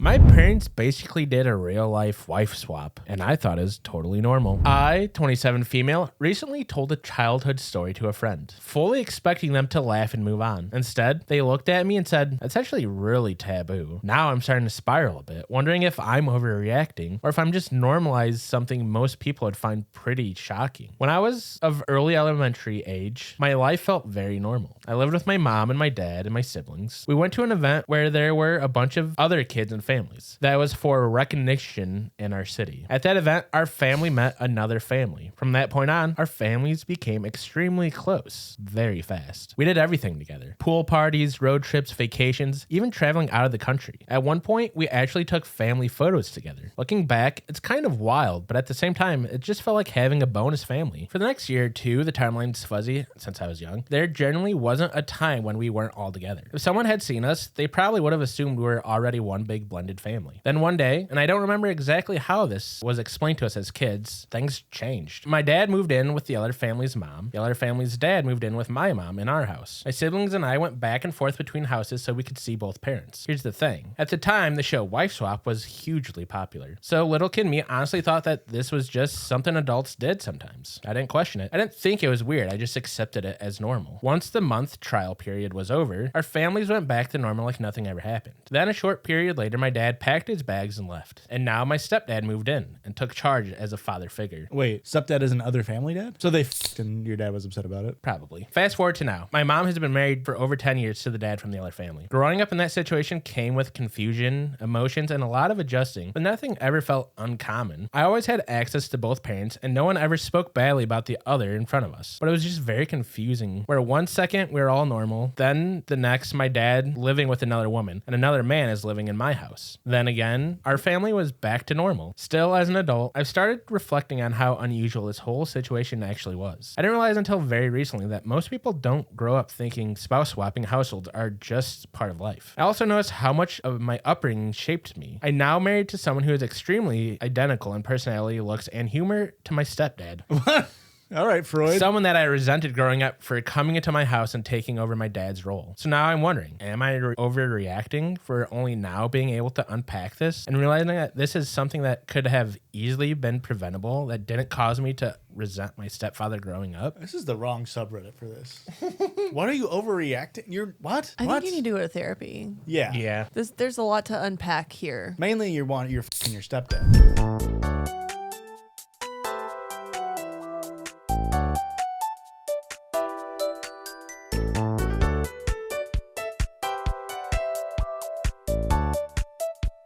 My parents basically did a real life wife swap, and I thought it was totally normal. I, 27 female, recently told a childhood story to a friend, fully expecting them to laugh and move on. Instead, they looked at me and said, "That's actually really taboo." Now I'm starting to spiral a bit, wondering if I'm overreacting or if I'm just normalized something most people would find pretty shocking. When I was of early elementary age, my life felt very normal. I lived with my mom and my dad and my siblings. We went to an event where there were a bunch of other kids and families. That was for recognition in our city. At that event, our family met another family. From that point on, our families became extremely close very fast. We did everything together. Pool parties, road trips, vacations, even traveling out of the country. At one point, we actually took family photos together. Looking back, it's kind of wild, but at the same time, it just felt like having a bonus family. For the next year or two, the timeline's fuzzy since I was young. There generally wasn't a time when we weren't all together. If someone had seen us, they probably would have assumed we were already one big blended family. Then one day, and I don't remember exactly how this was explained to us as kids, things changed. My dad moved in with the other family's mom. The other family's dad moved in with my mom in our house. My siblings and I went back and forth between houses so we could see both parents. Here's the thing. At the time, the show Wife Swap was hugely popular. So little kid me honestly thought that this was just something adults did sometimes. I didn't question it. I didn't think it was weird. I just accepted it as normal. Once the month trial period was over, our families went back to normal like nothing ever happened. Then a short period later, my dad packed his bags and left. And now my stepdad moved in and took charge as a father figure. Wait, stepdad is an other family dad? So they f***ed and your dad was upset about it? Probably. Fast forward to now. My mom has been married for over 10 years to the dad from the other family. Growing up in that situation came with confusion, emotions, and a lot of adjusting, but nothing ever felt uncommon. I always had access to both parents, and no one ever spoke badly about the other in front of us. But it was just very confusing, where one second we were all normal, then the next my dad living with another woman, and another man is living in my house. Then again, our family was back to normal. Still, as an adult, I've started reflecting on how unusual this whole situation actually was. I didn't realize until very recently that most people don't grow up thinking spouse swapping households are just part of life. I also noticed how much of my upbringing shaped me. I'm now married to someone who is extremely identical in personality, looks, and humor to my stepdad. What? All right, Freud. Someone that I resented growing up for coming into my house and taking over my dad's role. So now I'm wondering, am I overreacting for only now being able to unpack this and realizing that this is something that could have easily been preventable, that didn't cause me to resent my stepfather growing up? This is the wrong subreddit for this. What are you overreacting? You're what? I What? think you need to go to therapy. Yeah. Yeah. There's a lot to unpack here. Mainly you're f***ing your stepdad.